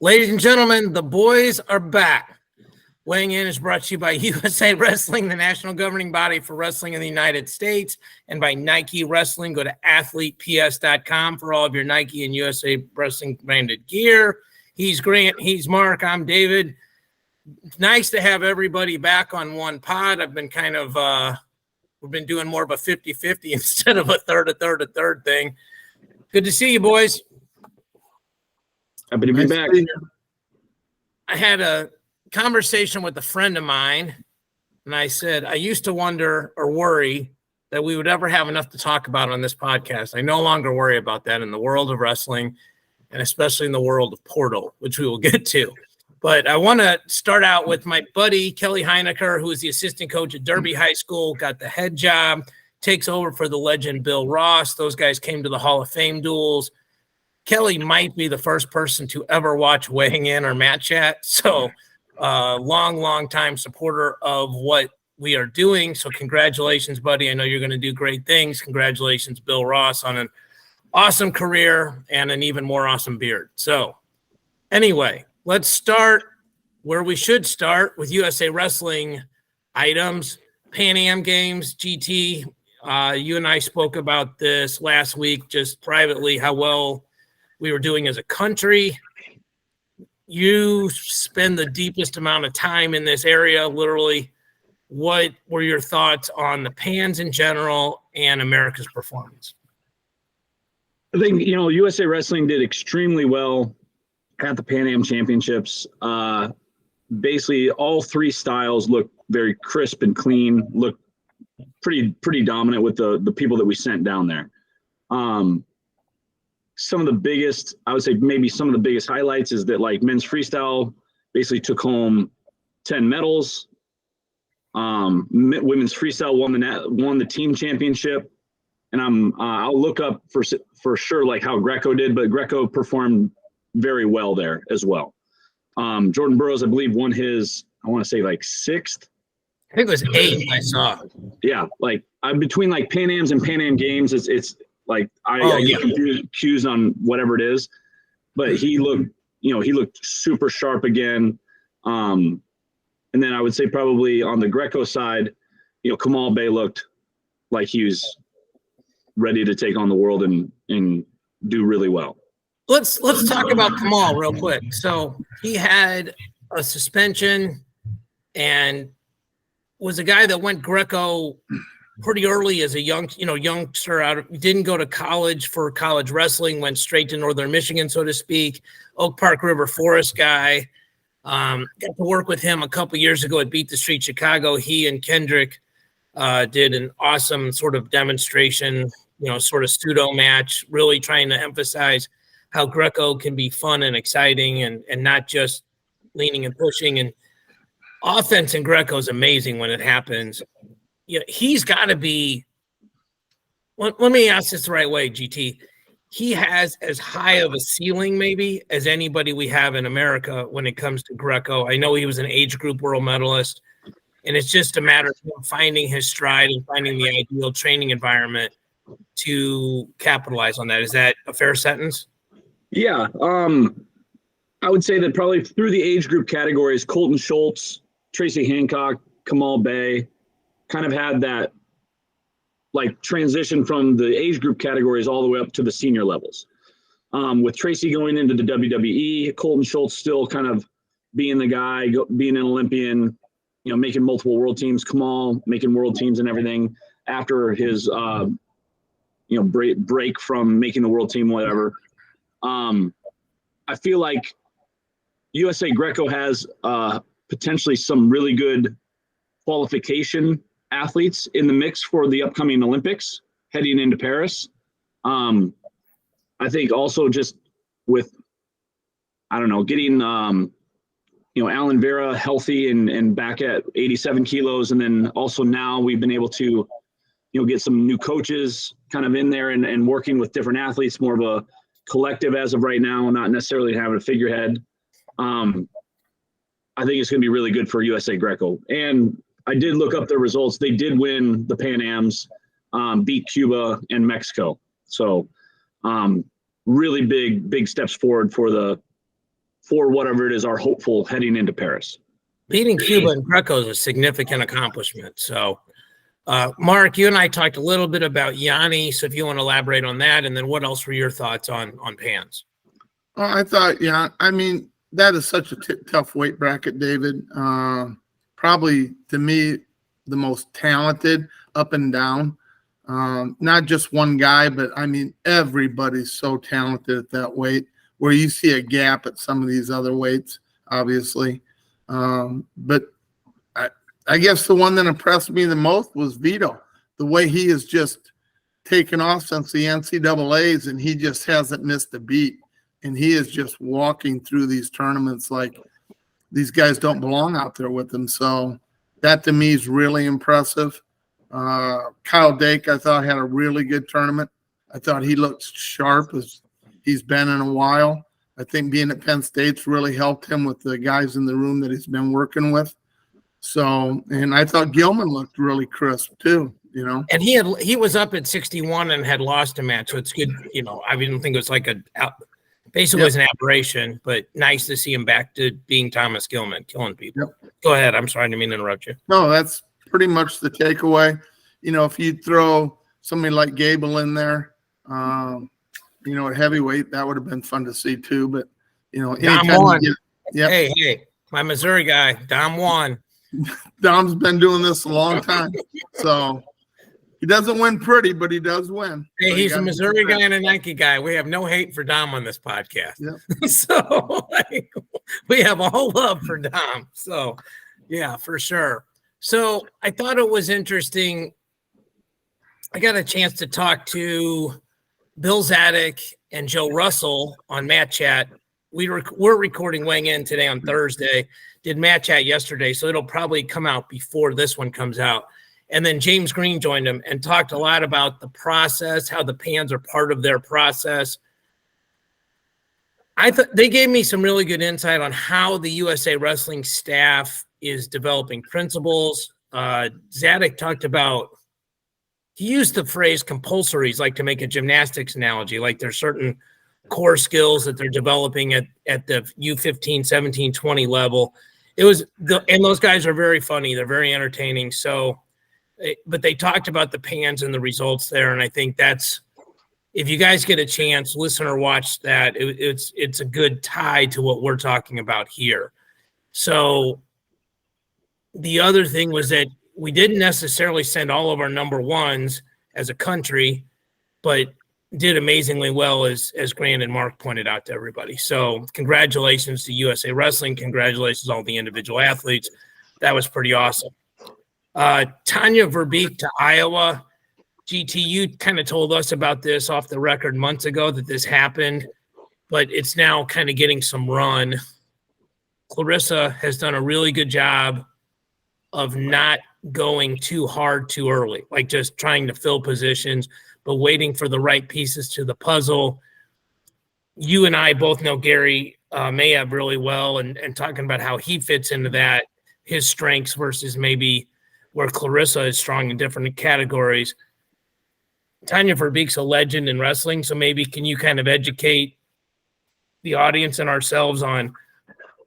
Ladies and gentlemen, the boys are back. Weighing in is brought to you by USA Wrestling, the national governing body for wrestling in the United States, and by Nike Wrestling. Go to athleteps.com for all of your Nike and USA Wrestling branded gear. He's Grant. He's Mark. I'm David. Nice to have everybody back on one pod. I've been we've been doing more of a 50-50 instead of a third thing. Good to see you, boys. Happy to be back. I had a conversation with a friend of mine, and I said, I used to wonder or worry that we would ever have enough to talk about on this podcast. I no longer worry about that in the world of wrestling, and especially in the world of Portal, which we will get to. But I want to start out with my buddy, Kelly Heinecker, who is the assistant coach at Derby High School, got the head job, takes over for the legend Bill Ross. Those guys came to the Hall of Fame duels. Kelly might be the first person to ever watch Weighing In or Matt Chat. So long time supporter of what we are doing. So congratulations, buddy. I know you're going to do great things. Congratulations, Bill Ross, on an awesome career and an even more awesome beard. So anyway, let's start where we should start with USA Wrestling items. Pan Am Games, GT. You and I spoke about this last week, just privately, how well we were doing as a country. You spend the deepest amount of time in this area, literally. What were your thoughts on the Pans in general and America's performance? I think, USA Wrestling did extremely well at the Pan Am Championships. Basically, all three styles looked very crisp and clean, looked pretty dominant with the people that we sent down there. Some of the biggest, I would say maybe some of the biggest highlights is that like men's freestyle basically took home 10 medals. Women's freestyle won the team championship. And I'll look up for sure like how Greco did, but Greco performed very well there as well. Jordan Burroughs, I believe, won his, I want to say like sixth. I think it was 8 I saw. Yeah, like I'm between like Pan Ams and Pan Am Games. It's like I get confused on whatever it is, but he looked super sharp again. And then I would say probably on the Greco side, Kamal Bey looked like he was ready to take on the world and do really well. Let's talk about Kamal real quick. So he had a suspension and was a guy that went Greco pretty early as a youngster. Didn't go to college for college wrestling, went straight to Northern Michigan, so to speak. Oak Park River Forest guy. Got to work with him a couple years ago at Beat the Street Chicago. He and Kendrick did an awesome sort of demonstration, sort of pseudo match, really trying to emphasize how Greco can be fun and exciting and not just leaning and pushing. And offense in Greco is amazing when it happens. He's got to be – let me ask this the right way, GT. He has as high of a ceiling maybe as anybody we have in America when it comes to Greco. I know he was an age group world medalist, and it's just a matter of him finding his stride and finding the ideal training environment to capitalize on that. Is that a fair sentence? Yeah. I would say that probably through the age group categories, Colton Schultz, Tracy Hancock, Kamal Bey kind of had that like transition from the age group categories all the way up to the senior levels. With Tracy going into the WWE, Colton Schultz still kind of being the guy, being an Olympian, making multiple world teams, Kamal making world teams and everything after his, break from making the world team, whatever. I feel like USA Greco has potentially some really good qualification athletes in the mix for the upcoming Olympics heading into Paris. I think also just with, getting, Alan Vera healthy and back at 87 kilos. And then also now we've been able to, get some new coaches kind of in there and working with different athletes, more of a collective as of right now, not necessarily having a figurehead. I think it's going to be really good for USA Greco. And I did look up the results. They did win the Pan Ams, beat Cuba and Mexico. So really big steps forward for for whatever it is our hopeful heading into Paris. Beating Cuba and Greco is a significant accomplishment. So, Mark, you and I talked a little bit about Yanni. So if you want to elaborate on that, and then what else were your thoughts on Pans? I thought, I mean, that is such a tough weight bracket, David. Probably to me, the most talented up and down. Not just one guy, but I mean, everybody's so talented at that weight, where you see a gap at some of these other weights, obviously. But I guess the one that impressed me the most was Vito. The way he has just taken off since the NCAAs, and he just hasn't missed a beat. And he is just walking through these tournaments like these guys don't belong out there with him. So that to me is really impressive. Kyle Dake, I thought, had a really good tournament. I thought he looked sharp as he's been in a while. I think being at Penn State's really helped him with the guys in the room that he's been working with. So, and I thought Gilman looked really crisp too, And he was up at 61 and had lost a match, so it's good. I didn't think it was like basically it was an aberration, but nice to see him back to being Thomas Gilman, killing people. Yep. Go ahead. I'm sorry, I didn't mean to interrupt you. No, that's pretty much the takeaway. If you throw somebody like Gable in there, at heavyweight, that would have been fun to see too. But Dom won. Hey, my Missouri guy, Dom won. Dom's been doing this a long time, so he doesn't win pretty, but he does win. Hey, so he's a Missouri guy and a Nike guy. We have no hate for Dom on this podcast. Yep. So we have all love for Dom. So yeah, for sure. So I thought it was interesting. I got a chance to talk to Bill Zadek and Joe Russell on Mat Chat. We're recording weighing in today on Thursday. Did Mat Chat yesterday, so it'll probably come out before this one comes out. And then James Green joined him and talked a lot about the process, how the Pans are part of their process. I thought they gave me some really good insight on how the USA Wrestling staff is developing principles. Zadek talked about, he used the phrase compulsories, like to make a gymnastics analogy, like there's certain core skills that they're developing at the U15, 17, 20 level. And those guys are very funny. They're very entertaining. So, but they talked about the Pans and the results there. And I think that's, if you guys get a chance, listen or watch that, it's a good tie to what we're talking about here. So the other thing was that we didn't necessarily send all of our number ones as a country, but did amazingly well, as Grant and Mark pointed out to everybody. So congratulations to USA Wrestling. Congratulations to all the individual athletes. That was pretty awesome. Tanya Verbeek to Iowa. GT, you kind of told us about this off the record months ago that this happened, but it's now kind of getting some run. Clarissa has done a really good job of not going too hard too early, like just trying to fill positions, but waiting for the right pieces to the puzzle. You and I both know Gary Mayab really well, and talking about how he fits into that, his strengths versus maybe where Clarissa is strong in different categories. Tanya Verbeek's a legend in wrestling, so maybe can you kind of educate the audience and ourselves on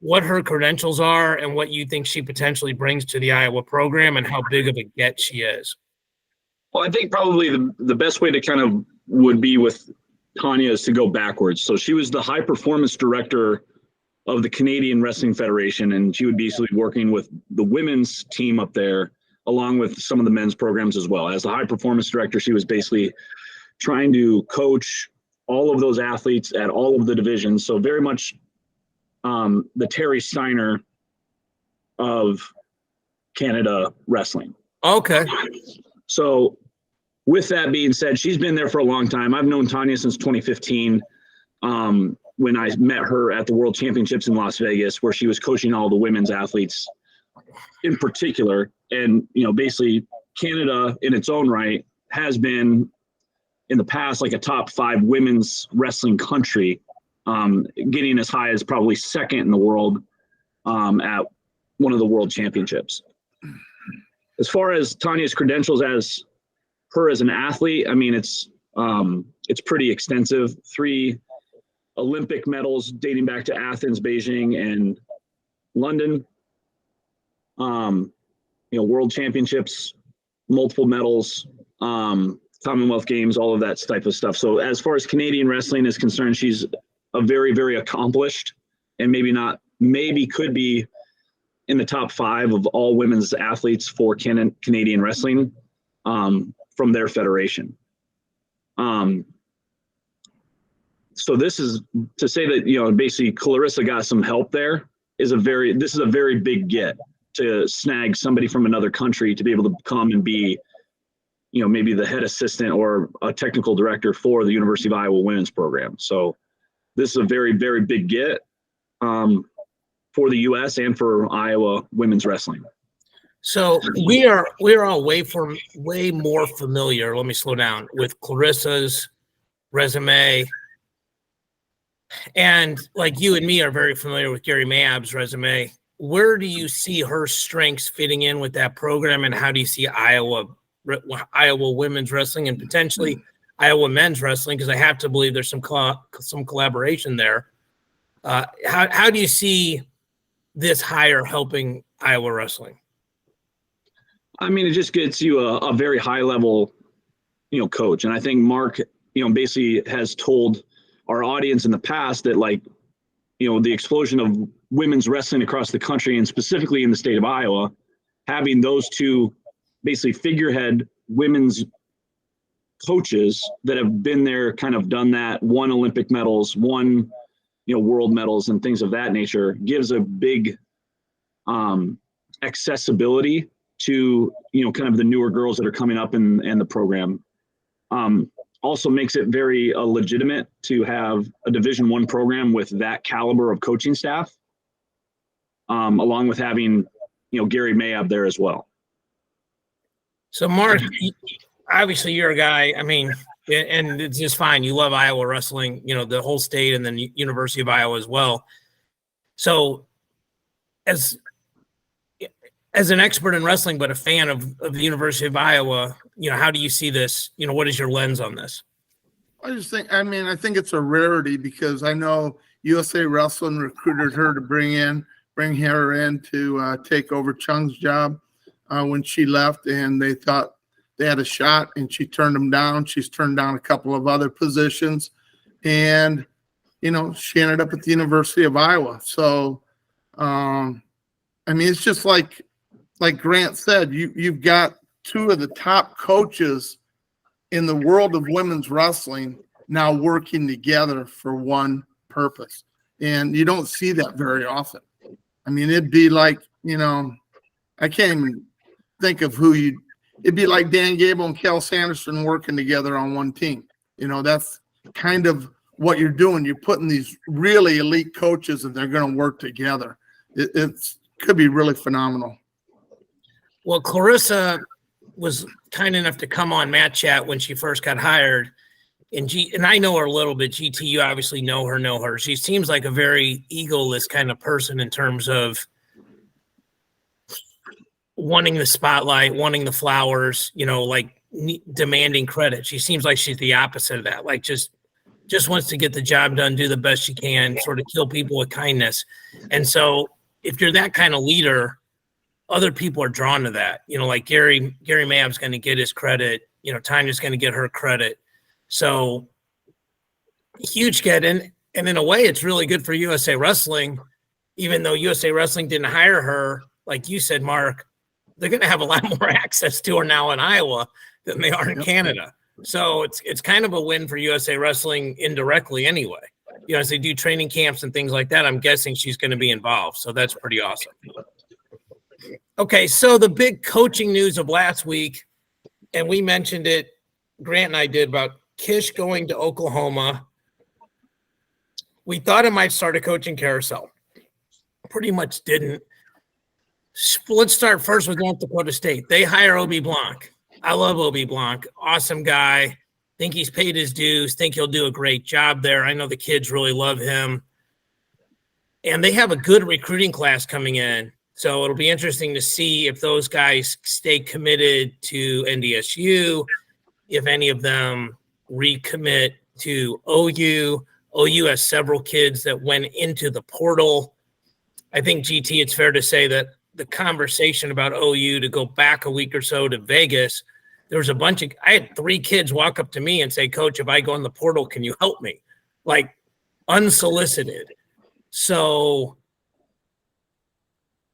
what her credentials are and what you think she potentially brings to the Iowa program and how big of a get she is? Well, I think probably the best way to kind of would be with Tanya is to go backwards. So she was the high performance director of the Canadian Wrestling Federation, and she would be basically working with the women's team up there, along with some of the men's programs as well. As the high performance director, she was basically trying to coach all of those athletes at all of the divisions. So very much the Terry Steiner of Canada wrestling. Okay. So with that being said, she's been there for a long time. I've known Tanya since 2015 when I met her at the World Championships in Las Vegas, where she was coaching all the women's athletes in particular. And, basically Canada in its own right has been in the past like a top 5 women's wrestling country, getting as high as probably second in the world at one of the world championships. As far as Tanya's credentials as her as an athlete, I mean, it's pretty extensive. 3 Olympic medals dating back to Athens, Beijing, and London. World championships, multiple medals, Commonwealth Games, all of that type of stuff. So as far as Canadian wrestling is concerned, she's a very, very accomplished, and maybe could be in the top 5 of all women's athletes for Canadian wrestling from their federation. So this is to say that, basically Clarissa got some help there this is a very big get to snag somebody from another country to be able to come and be, maybe the head assistant or a technical director for the University of Iowa women's program. So this is a very, very big get for the U.S. and for Iowa women's wrestling. So we are all way more familiar. Let me slow down with Clarissa's resume, and like you and me are very familiar with Gary Mayab's resume. Where do you see her strengths fitting in with that program, and how do you see Iowa women's wrestling and potentially Iowa men's wrestling? Because I have to believe there's some collaboration there. How do you see this hire helping Iowa wrestling? I mean, it just gets you a very high level, coach. And I think Mark, basically has told our audience in the past that, like, the explosion of women's wrestling across the country, and specifically in the state of Iowa, having those two basically figurehead women's coaches that have been there, kind of done that, won Olympic medals, won, world medals and things of that nature, gives a big accessibility to, kind of the newer girls that are coming up in the program. Also makes it very legitimate to have a Division I program with that caliber of coaching staff, along with having, Gary Mayab there as well. So Mark, obviously you're a guy, I mean, and it's just fine. You love Iowa wrestling, the whole state, and then University of Iowa as well. So as an expert in wrestling, but a fan of the University of Iowa, how do you see this? What is your lens on this? I think it's a rarity, because I know USA Wrestling recruited her to bring her in to take over Chung's job when she left, and they thought they had a shot, and she turned them down. She's turned down a couple of other positions, and, she ended up at the University of Iowa. So, it's just like Grant said, you've got two of the top coaches in the world of women's wrestling now working together for one purpose. And you don't see that very often. It'd be like, I can't even think of it'd be like Dan Gable and Cal Sanderson working together on one team. That's kind of what you're doing. You're putting these really elite coaches, and they're going to work together. It could be really phenomenal. Well, Clarissa was kind enough to come on Matt Chat when she first got hired. And I know her a little bit. GT, you obviously know her. She seems like a very egoless kind of person in terms of wanting the spotlight, wanting the flowers, like demanding credit. She seems like she's the opposite of that. Like just wants to get the job done, do the best she can, sort of kill people with kindness. And so if you're that kind of leader, other people are drawn to that. Like Gary Mayab's going to get his credit. Tanya's going to get her credit. So huge get in. And in a way, it's really good for USA Wrestling, even though USA Wrestling didn't hire her. Like you said, Mark, they're going to have a lot more access to her now in Iowa than they are in Canada. So it's kind of a win for USA Wrestling indirectly anyway. As they do training camps and things like that, I'm guessing she's going to be involved. So that's pretty awesome. Okay, so the big coaching news of last week, and we mentioned it, Grant and I did, about Kish going to Oklahoma. We thought it might start a coaching carousel. Pretty much didn't. Let's start first with North Dakota State. They hire Obi Blanc. I love Obi Blanc. Awesome guy. Think he's paid his dues. Think he'll do a great job there. I know the kids really love him. And they have a good recruiting class coming in. So it'll be interesting to see if those guys stay committed to NDSU, if any of them recommit to OU. OU has several kids that went into the portal. I think, GT, it's fair to say that the conversation about OU, to go back a week or so to Vegas, there was I had 3 kids walk up to me and say, Coach, if I go in the portal, can you help me? Like, unsolicited. So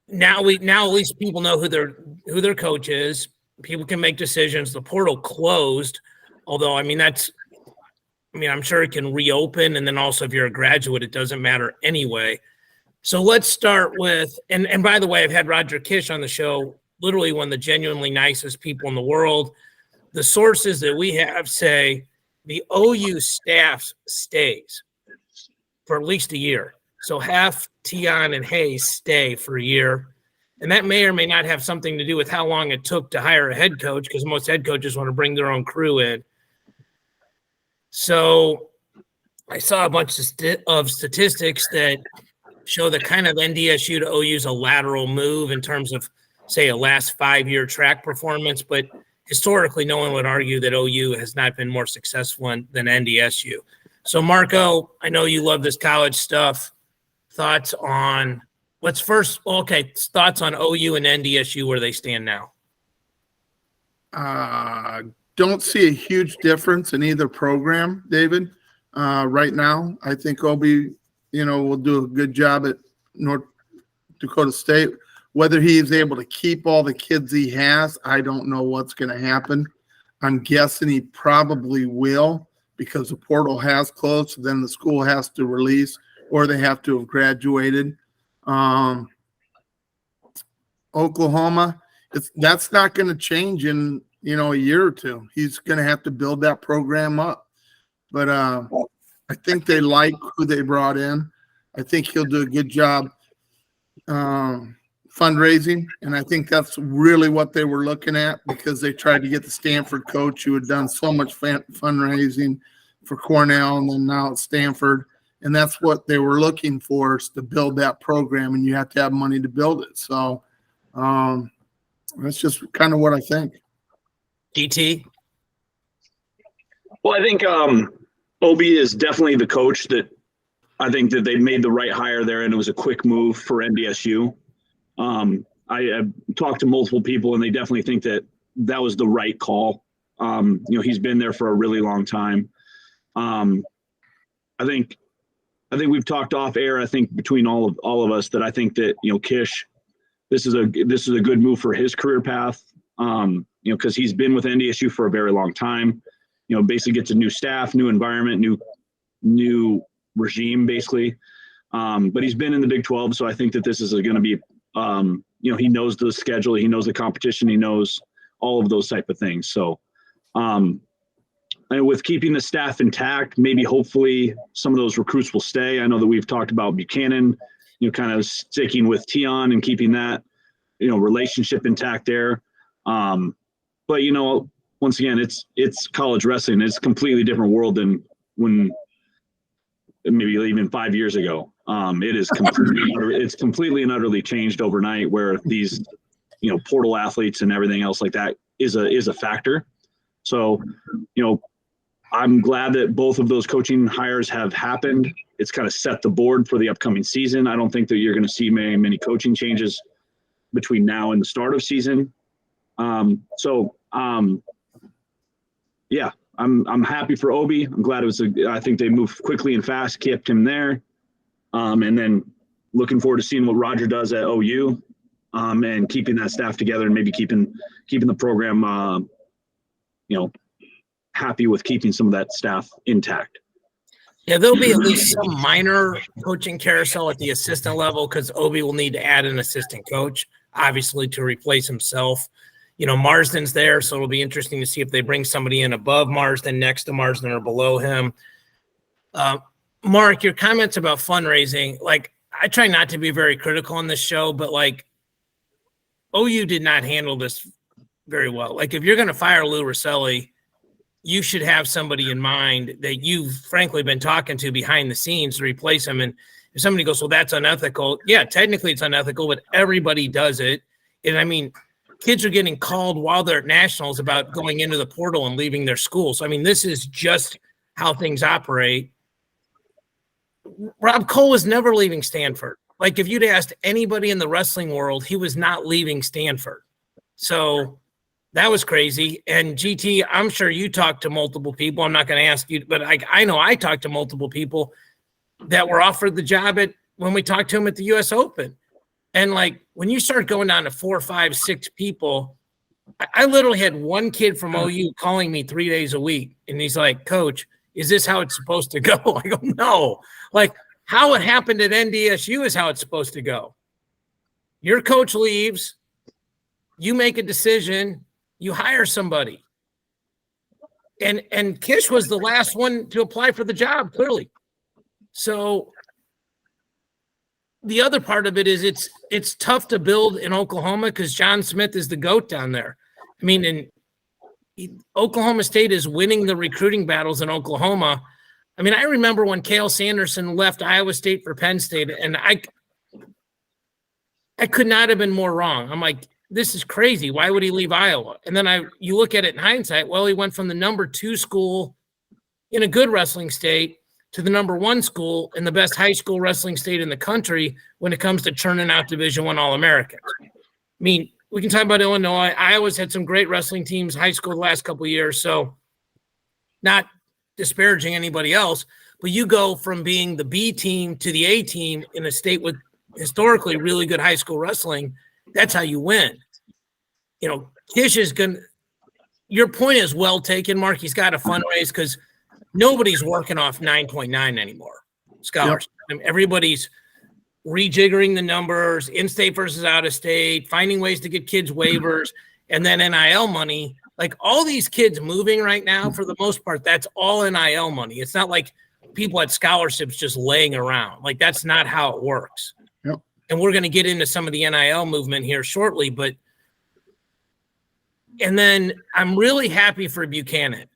now at least people know who their coach is. People can make decisions. The portal closed, although I'm sure it can reopen, and then also if you're a graduate, it doesn't matter anyway. So let's start with, and by the way, I've had Roger Kish on the show, literally one of the genuinely nicest people in the world. The sources that we have say the OU staff stays for at least a year. So half Tion and Hayes stay for a year. And that may or may not have something to do with how long it took to hire a head coach, because most head coaches want to bring their own crew in. So I saw a bunch of statistics that show the kind of NDSU to OU is a lateral move in terms of, say, a last 5-year track performance. But historically, no one would argue that OU has not been more successful than NDSU. So, Marco, I know you love this college stuff. Thoughts on OU and NDSU, where they stand now? Don't see a huge difference in either program, David. Right now, I think Obi, will do a good job at North Dakota State. Whether he is able to keep all the kids he has, I don't know what's going to happen. I'm guessing he probably will, because the portal has closed. So then the school has to release, or they have to have graduated. Oklahoma, that's not going to change in a year or two. He's going to have to build that program up. But I think they like who they brought in. I think he'll do a good job fundraising, and I think that's really what they were looking at, because they tried to get the Stanford coach who had done so much fundraising for Cornell and then now at Stanford. And that's what they were looking for, is to build that program, and you have to have money to build it. So that's just kind of what I think. GT? Well, I think Obi is definitely the coach that I think that they made the right hire there, and it was a quick move for NDSU. I talked to multiple people, and they definitely think that was the right call. He's been there for a really long time. I think we've talked off air. I think between all of us, that I think that Kish, this is a good move for his career path. Because he's been with NDSU for a very long time. Basically gets a new staff, new environment, new regime, basically. But he's been in the Big 12, so I think that this is going to be, he knows the schedule, he knows the competition, he knows all of those type of things. So, and with keeping the staff intact, maybe hopefully some of those recruits will stay. I know that we've talked about Buchanan, kind of sticking with Tion and keeping that, relationship intact there. But once again, it's college wrestling. It's a completely different world than when maybe even 5 years ago. It is completely and utterly changed overnight, where these, portal athletes and everything else like that is a factor. So, I'm glad that both of those coaching hires have happened. It's kind of set the board for the upcoming season. I don't think that you're going to see many coaching changes between now and the start of season. Yeah, I'm happy for Obi. I'm glad I think they moved quickly and fast, kept him there. And then looking forward to seeing what Roger does at OU, and keeping that staff together, and maybe keeping the program, happy with keeping some of that staff intact. Yeah, there'll be at least some minor coaching carousel at the assistant level, because Obi will need to add an assistant coach, obviously, to replace himself. Marsden's there, so it'll be interesting to see if they bring somebody in above Marsden, next to Marsden, or below him. Mark, your comments about fundraising, I try not to be very critical on this show, but OU did not handle this very well. If you're going to fire Lou Rosselli, you should have somebody in mind that you've frankly been talking to behind the scenes to replace him. And if somebody goes, well, that's unethical. Yeah, technically it's unethical, but everybody does it. And kids are getting called while they're at nationals about going into the portal and leaving their school. So, this is just how things operate. Rob Cole was never leaving Stanford. Like if you'd asked anybody in the wrestling world, he was not leaving Stanford. So that was crazy. And GT, I'm sure you talked to multiple people. I'm not going to ask you, but I know I talked to multiple people that were offered the job when we talked to him at the US Open. And like when you start going down to 4, 5, 6 people, I literally had one kid from OU calling me 3 days a week. And he's like, Coach, is this how it's supposed to go? I go, no. Like how it happened at NDSU is how it's supposed to go. Your coach leaves, you make a decision, you hire somebody. And Kish was the last one to apply for the job, clearly. So the other part of it is it's tough to build in Oklahoma because John Smith is the GOAT down there. I mean, Oklahoma State is winning the recruiting battles in Oklahoma. I mean, I remember when Cale Sanderson left Iowa State for Penn State, and I could not have been more wrong. I'm like, this is crazy. Why would he leave Iowa? And then you look at it in hindsight. Well, he went from the number 2 school in a good wrestling state to the number 1 school in the best high school wrestling state in the country when it comes to churning out Division I All-Americans. I mean, we can talk about Illinois. Iowa's had some great wrestling teams, high school, the last couple of years. So not disparaging anybody else, but you go from being the B team to the A team in a state with historically really good high school wrestling. That's how you win. You know, Kish is going to – your point is well taken, Mark. He's got to fundraise because nobody's working off 9.9 anymore. Scholarship. Yep. I mean, everybody's rejiggering the numbers, in-state versus out-of-state, finding ways to get kids waivers, and then NIL money. Like all these kids moving right now, for the most part, that's all NIL money. It's not like people had scholarships just laying around. Like that's not how it works. Yep. And we're going to get into some of the NIL movement here shortly, but and then I'm really happy for Buchanan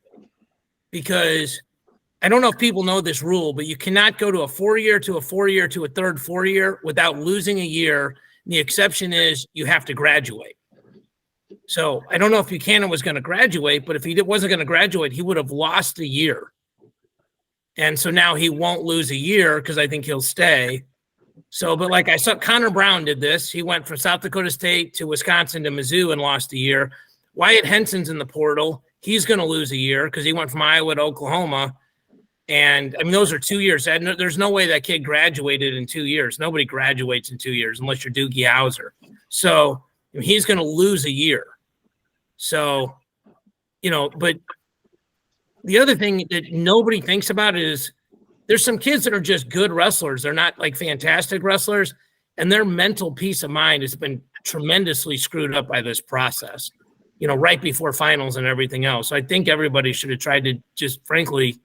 because I don't know if people know this rule, but you cannot go to a 4-year to a 4-year to a third 4-year without losing a year. And the exception is you have to graduate. So I don't know if Buchanan was going to graduate, but if he wasn't going to graduate, he would have lost a year. And so now he won't lose a year because I think he'll stay. So, but like I saw Connor Brown did this. He went from South Dakota State to Wisconsin to Mizzou and lost a year. Wyatt Henson's in the portal. He's going to lose a year because he went from Iowa to Oklahoma. And, I mean, those are 2 years. There's no way that kid graduated in 2 years. Nobody graduates in 2 years unless you're Doogie Howser. So he's going to lose a year. So, you know, but the other thing that nobody thinks about is there's some kids that are just good wrestlers. They're not like fantastic wrestlers, and their mental peace of mind has been tremendously screwed up by this process, you know, right before finals and everything else. So I think everybody should have tried to just frankly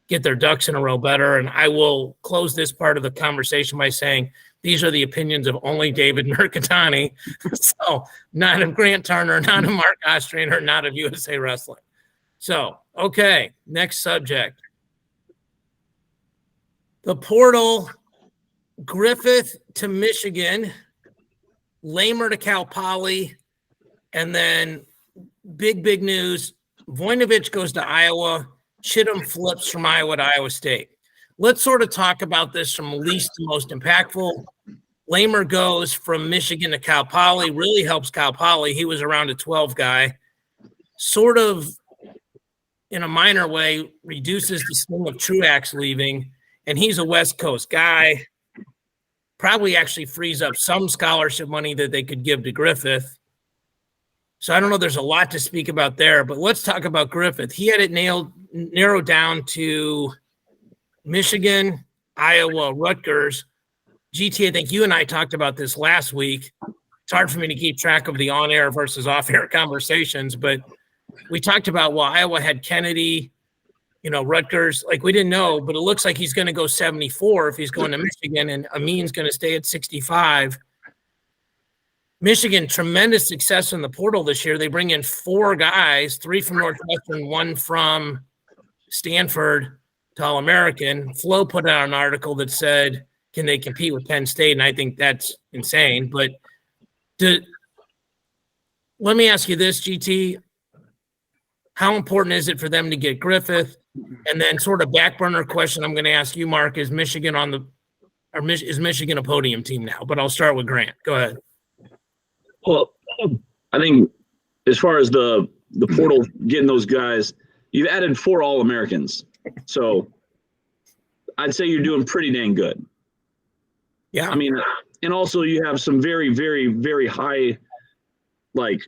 get their ducks in a row better. And I will close this part of the conversation by saying these are the opinions of only David Mirikitani. So not of Grant Turner, not of Mark Ostrander, not of USA Wrestling. So, okay, next subject. The portal, Griffith to Michigan, Lamer to Cal Poly, and then big news, Voinovich goes to Iowa, Chittum flips from Iowa to Iowa State. Let's sort of talk about this from least to most impactful. Lamer goes from Michigan to Cal Poly, really helps Cal Poly. He was around a 12 guy, sort of in a minor way, reduces the sting of Truax leaving, and he's a West Coast guy. Probably actually frees up some scholarship money that they could give to Griffith. So I don't know. There's a lot to speak about there, but let's talk about Griffith. He had it narrowed down to Michigan, Iowa, Rutgers. GT, I think you and I talked about this last week. It's hard for me to keep track of the on-air versus off-air conversations, but we talked about, well, Iowa had Kennedy, you know, Rutgers. Like, we didn't know, but it looks like he's going to go 74 if he's going to Michigan, and Amin's going to stay at 65. Michigan, tremendous success in the portal this year. They bring in 4 guys, 3 from Northwestern, 1 from Stanford to All-American. Flo put out an article that said, can they compete with Penn State? And I think that's insane. But let me ask you this, GT. How important is it for them to get Griffith? And then sort of back burner question I'm going to ask you, Mark, is Michigan is Michigan a podium team now? But I'll start with Grant. Go ahead. Well, I think as far as the portal getting those guys, you've added 4 All-Americans. So I'd say you're doing pretty dang good. Yeah. I mean, and also you have some very, very, very high, like,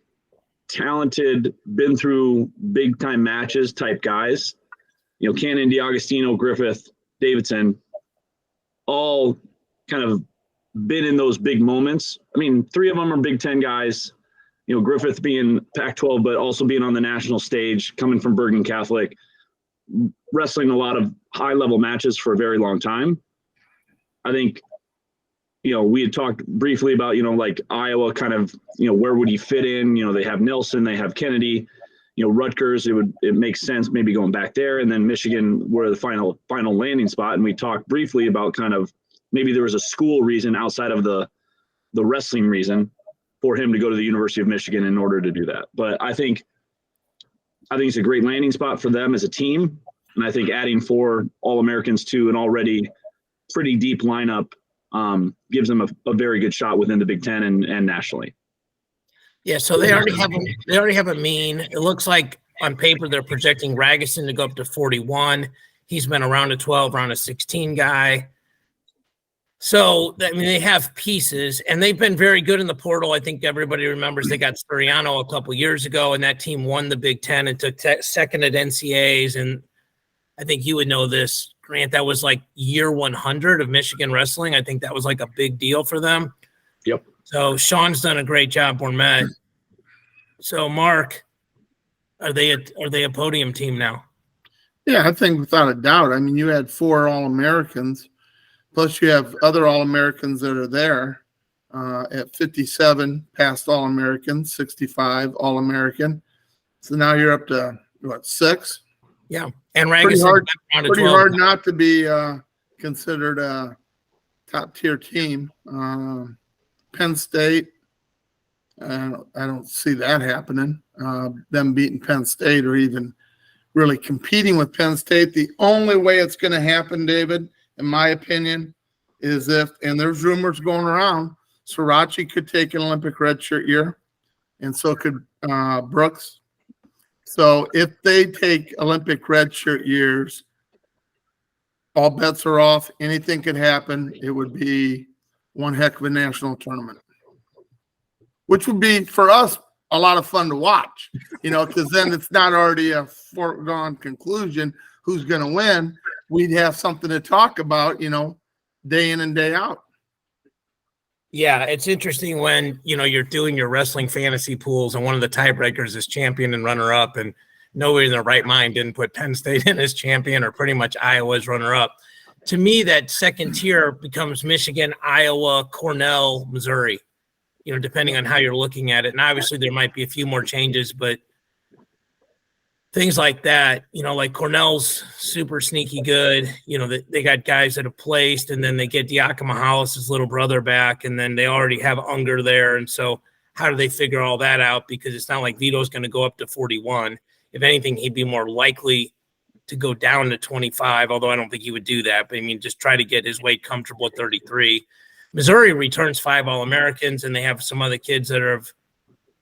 talented, been through big time matches type guys. You know, Cannon, DiAgostino, Griffith, Davidson, all kind of been in those big moments. I mean, 3 of them are Big Ten guys. You know, Griffith being Pac-12, but also being on the national stage, coming from Bergen Catholic, wrestling a lot of high-level matches for a very long time. I think, you know, we had talked briefly about, you know, like Iowa kind of, you know, where would he fit in? You know, they have Nelson, they have Kennedy, you know, Rutgers, it makes sense maybe going back there. And then Michigan were the final landing spot. And we talked briefly about kind of maybe there was a school reason outside of the wrestling reason for him to go to the University of Michigan in order to do that. But I think it's a great landing spot for them as a team. And I think adding 4 All-Americans to an already pretty deep lineup gives them a very good shot within the Big Ten and nationally. Yeah, so they already have a mean. It looks like on paper they're projecting Ragusin to go up to 41. He's been around a 12, around a 16 guy. So, I mean, they have pieces, and they've been very good in the portal. I think everybody remembers they got Soriano a couple years ago, and that team won the Big Ten and took second at NCAAs. And I think you would know this, Grant, that was like year 100 of Michigan wrestling. I think that was like a big deal for them. Yep. So Sean's done a great job, Bourmet. So Mark, are they a podium team now? Yeah, I think without a doubt. I mean, you had 4 All-Americans, plus you have other All-Americans that are there at 57 past All-Americans, 65 All-American. So now you're up to, what, 6? Yeah, and Ragusin pretty hard not to be considered a top-tier team. Penn State, I don't see that happening. Them beating Penn State or even really competing with Penn State. The only way it's going to happen, David, in my opinion, is if, and there's rumors going around, Srirachi could take an Olympic redshirt year, and so could Brooks. So if they take Olympic redshirt years, all bets are off. Anything could happen. It would be one heck of a national tournament, which would be for us a lot of fun to watch, you know, because then it's not already a foregone conclusion who's going to win. We'd have something to talk about, you know, day in and day out. Yeah, it's interesting when, you know, you're doing your wrestling fantasy pools and one of the tiebreakers is champion and runner-up, and nobody in their right mind didn't put Penn State in as champion or pretty much Iowa's runner-up. To me, that second tier becomes Michigan, Iowa, Cornell, Missouri, you know, depending on how you're looking at it. And obviously there might be a few more changes, but things like that, you know, like Cornell's super sneaky good. You know, they got guys that have placed, and then they get Diakama Hollis's little brother back, and then they already have Unger there. And so how do they figure all that out? Because it's not like Vito's going to go up to 41. If anything, he'd be more likely to go down to 25, although I don't think he would do that. But I mean, just try to get his weight comfortable at 33. Missouri returns 5 All-Americans, and they have some other kids that have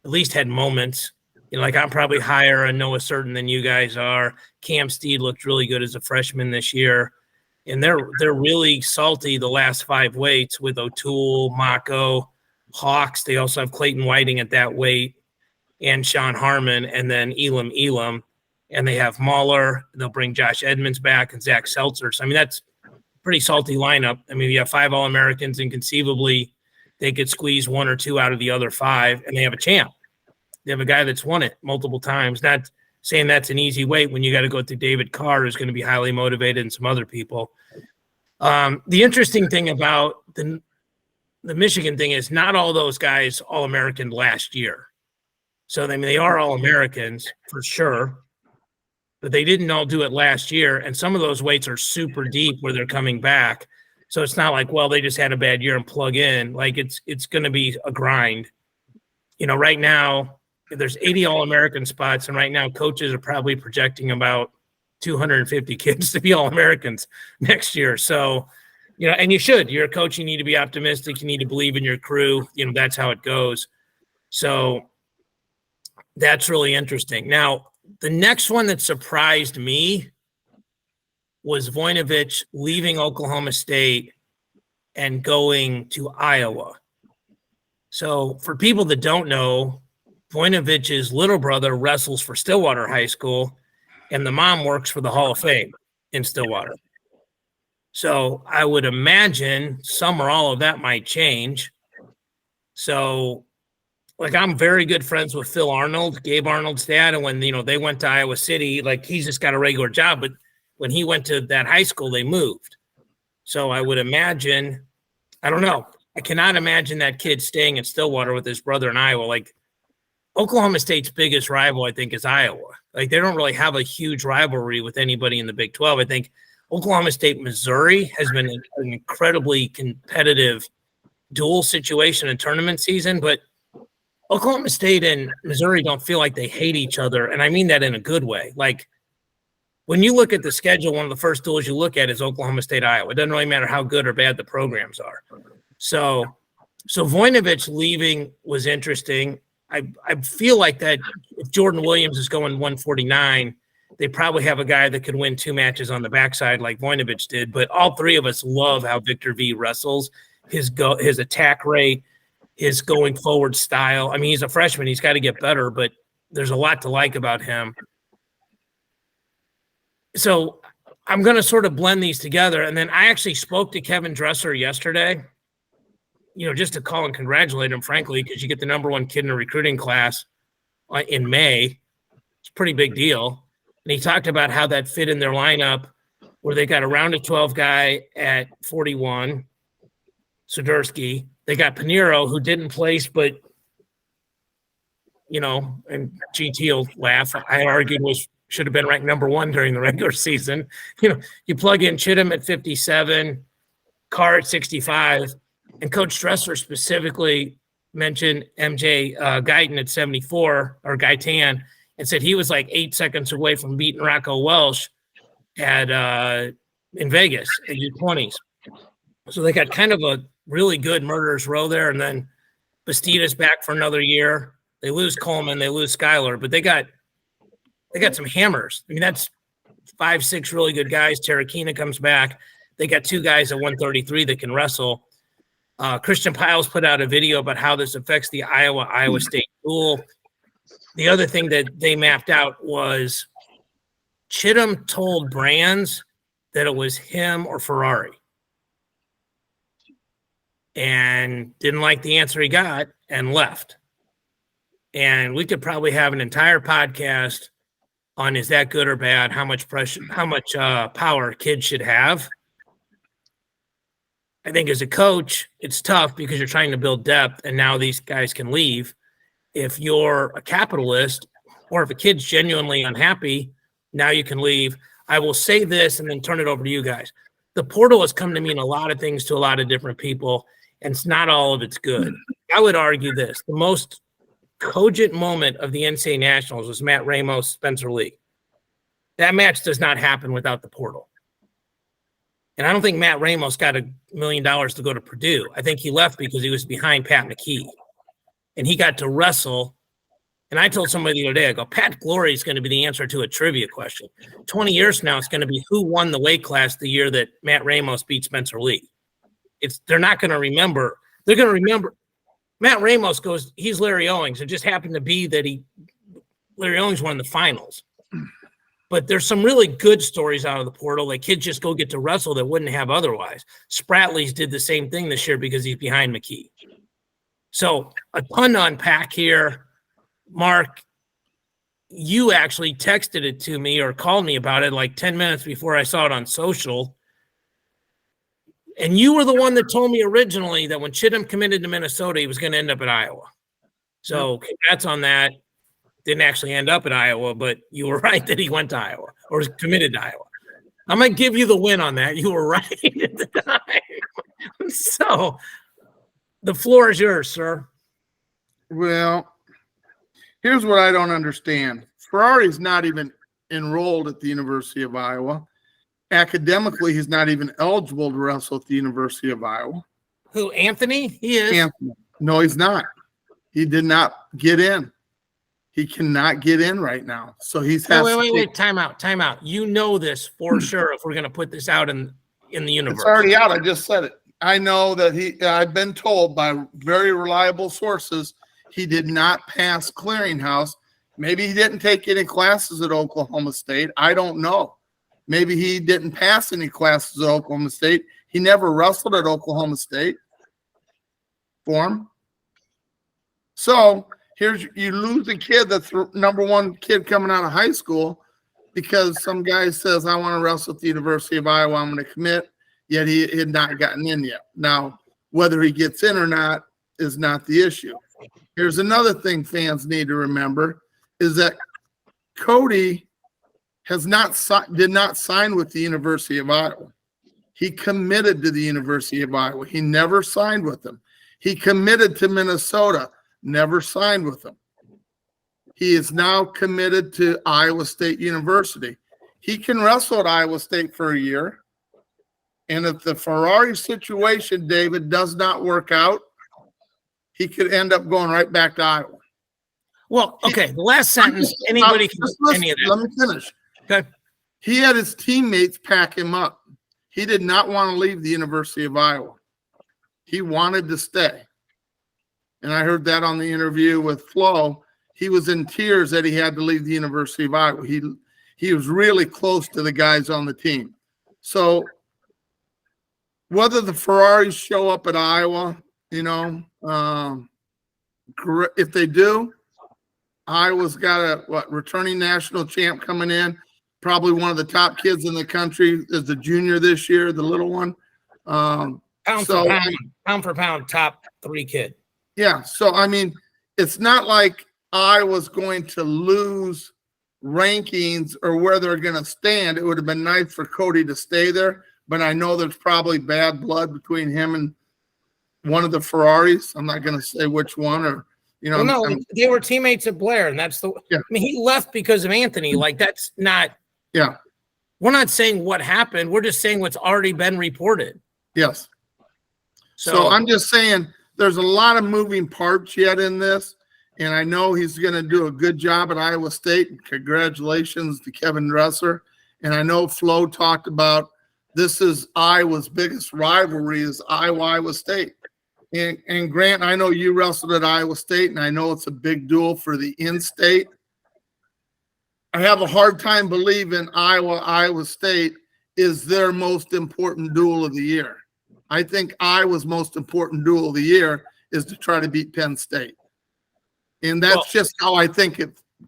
at least had moments. You know, like I'm probably higher on Noah Certain than you guys are. Cam Steed looked really good as a freshman this year. And they're really salty the last 5 weights with O'Toole, Mako, Hawks. They also have Clayton Whiting at that weight, and Sean Harmon, and then Elam. And they have Mahler. They'll bring Josh Edmonds back and Zach Seltzer. So, I mean, that's a pretty salty lineup. I mean, you have 5 All-Americans, and conceivably they could squeeze 1 or 2 out of the other 5, and they have a champ. They have a guy that's won it multiple times. Not saying that's an easy weight when you got to go through David Carr, who's going to be highly motivated, and some other people. The interesting thing about the Michigan thing is not all those guys All-American last year. So, I mean, they are All-Americans for sure, but they didn't all do it last year. And some of those weights are super deep where they're coming back. So it's not like, well, they just had a bad year and plug in. Like it's going to be a grind. You know, right now there's 80 All-American spots. And right now coaches are probably projecting about 250 kids to be All-Americans next year. So, and you should. You're a coach. You need to be optimistic. You need to believe in your crew. That's how it goes. So that's really interesting. Now, the next one that surprised me was Voinovich leaving Oklahoma State and going to Iowa. So for people that don't know, Voinovich's little brother wrestles for Stillwater High School, and the mom works for the Hall of Fame in Stillwater. So I would imagine some or all of that might change. So, I'm very good friends with Phil Arnold, Gabe Arnold's dad, and when, they went to Iowa City, he's just got a regular job, but when he went to that high school, they moved. So I would imagine, I don't know, I cannot imagine that kid staying in Stillwater with his brother in Iowa. Oklahoma State's biggest rival, I think, is Iowa. They don't really have a huge rivalry with anybody in the Big 12. I think Oklahoma State, Missouri has been an incredibly competitive dual situation in tournament season, but Oklahoma State and Missouri don't feel like they hate each other, and I mean that in a good way. When you look at the schedule, one of the first duels you look at is Oklahoma State, Iowa. It doesn't really matter how good or bad the programs are. So Voinovich leaving was interesting. I feel like that if Jordan Williams is going 149, they probably have a guy that could win 2 matches on the backside like Voinovich did. But all three of us love how Victor V wrestles, his attack rate, his going forward style. I mean, he's a freshman. He's got to get better, but there's a lot to like about him. So I'm going to sort of blend these together. And then I actually spoke to Kevin Dresser yesterday, just to call and congratulate him, frankly, because you get the number 1 kid in a recruiting class in May. It's a pretty big deal. And he talked about how that fit in their lineup where they got a round of 12 guy at 41, Sudursky. They got Pinheiro, who didn't place, but, and GT will laugh. I argued should have been ranked number 1 during the regular season. You plug in Chittum at 57, Carr at 65, and Coach Dresser specifically mentioned MJ Guyton at 74, or Guytan, and said he was 8 seconds away from beating Rocco Welsh in Vegas at U20s. So they got kind of a really good murderer's row there, and then Bastida's back for another year. They lose Coleman, they lose Schuyler, but they got some hammers. I mean, that's 5-6 really good guys. Terrakina comes back. They got 2 guys at 133 that can wrestle. Christian Piles put out a video about how this affects the Iowa State duel. The other thing that they mapped out was Chittum told Brands that it was him or Ferrari, and didn't like the answer he got and left. And we could probably have an entire podcast on is that good or bad, how much pressure, how much power kids should have. I think as a coach, it's tough because you're trying to build depth, and now these guys can leave. If you're a capitalist or if a kid's genuinely unhappy, now you can leave. I will say this and then turn it over to you guys. The portal has come to mean a lot of things to a lot of different people, and it's not all of it's good. I would argue this. The most cogent moment of the NCAA Nationals was Matt Ramos, Spencer Lee. That match does not happen without the portal. And I don't think Matt Ramos got $1 million to go to Purdue. I think he left because he was behind Pat McKee. And he got to wrestle. And I told somebody the other day, I go, Pat Glory is going to be the answer to a trivia question. 20 years from now, it's going to be who won the weight class the year that Matt Ramos beat Spencer Lee. They're not going to remember. They're going to remember. Matt Ramos goes, he's Larry Owings. It just happened to be that Larry Owings won the finals. But there's some really good stories out of the portal. Like kids just go get to wrestle that wouldn't have otherwise. Spratley's did the same thing this year because he's behind McKee. So a ton to unpack here. Mark, you actually texted it to me or called me about it like 10 minutes before I saw it on social. And you were the one that told me originally that when Chittum committed to Minnesota, he was going to end up at Iowa. So congrats on that. Didn't actually end up at Iowa, but you were right that he went to Iowa or was committed to Iowa. I'm going to give you the win on that. You were right at the time. So the floor is yours, sir. Well, here's what I don't understand. Ferrari's not even enrolled at the University of Iowa. Academically, he's not even eligible to wrestle at the University of Iowa. Who, Anthony? He is. Anthony. No, he's not. He did not get in. He cannot get in right now. So he's wait. Time out. You know this for sure if we're going to put this out in the universe. It's already out. I just said it. I know that I've been told by very reliable sources he did not pass clearinghouse. Maybe he didn't take any classes at Oklahoma State. I don't know. Maybe he didn't pass any classes at Oklahoma State. He never wrestled at Oklahoma State for him. So you lose a kid that's the number one kid coming out of high school because some guy says, I want to wrestle at the University of Iowa. I'm going to commit, yet he had not gotten in yet. Now, whether he gets in or not is not the issue. Here's another thing fans need to remember is that Cody did not sign with the University of Iowa. He committed to the University of Iowa. He never signed with them. He committed to Minnesota, never signed with them. He is now committed to Iowa State University. He can wrestle at Iowa State for a year. And if the Ferrari situation, David, does not work out, he could end up going right back to Iowa. Well, okay, the last sentence, anybody can do any of that. Let me finish. Okay. He had his teammates pack him up. He did not want to leave the University of Iowa. He wanted to stay. And I heard that on the interview with Flo. He was in tears that he had to leave the University of Iowa. He was really close to the guys on the team. So whether the Ferraris show up at Iowa, if they do, Iowa's got a returning national champ coming in, probably one of the top kids in the country as the junior this year, the little one. Pound for pound, top 3 kid. Yeah. So, I mean, it's not like Iowa's going to lose rankings or where they're going to stand. It would have been nice for Cody to stay there, but I know there's probably bad blood between him and one of the Ferraris. I'm not going to say which one they were teammates at Blair, and that's I mean, he left because of Anthony. Like, that's not. Yeah. We're not saying what happened. We're just saying what's already been reported. Yes. So I'm just saying there's a lot of moving parts yet in this, and I know he's going to do a good job at Iowa State. Congratulations to Kevin Dresser. And I know Flo talked about this is Iowa's biggest rivalry is Iowa State. And Grant, I know you wrestled at Iowa State, and I know it's a big duel for the in-state. I have a hard time believing Iowa State is their most important duel of the year. I think Iowa's most important duel of the year is to try to beat Penn State. And that's just how I think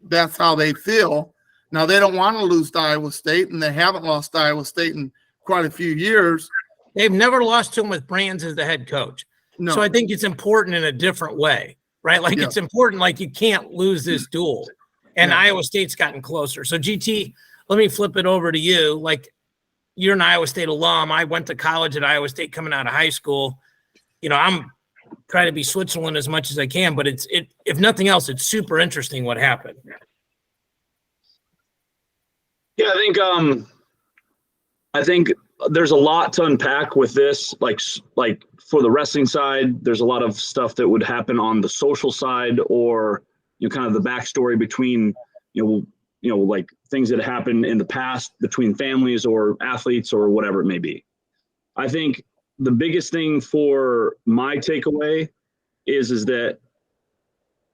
that's how they feel. Now, they don't want to lose to Iowa State, and they haven't lost to Iowa State in quite a few years. They've never lost to them with Brands as the head coach. No. So I think it's important in a different way, right? Like it's important, like you can't lose this duel. And Iowa State's gotten closer. So GT, let me flip it over to you. Like, you're an Iowa State alum. I went to college at Iowa State coming out of high school. I'm trying to be Switzerland as much as I can, but if nothing else, it's super interesting what happened. Yeah, I think there's a lot to unpack with this. Like for the wrestling side, there's a lot of stuff that would happen on the social side, or kind of the backstory between like things that happened in the past between families or athletes or whatever it may be. I think the biggest thing for my takeaway is that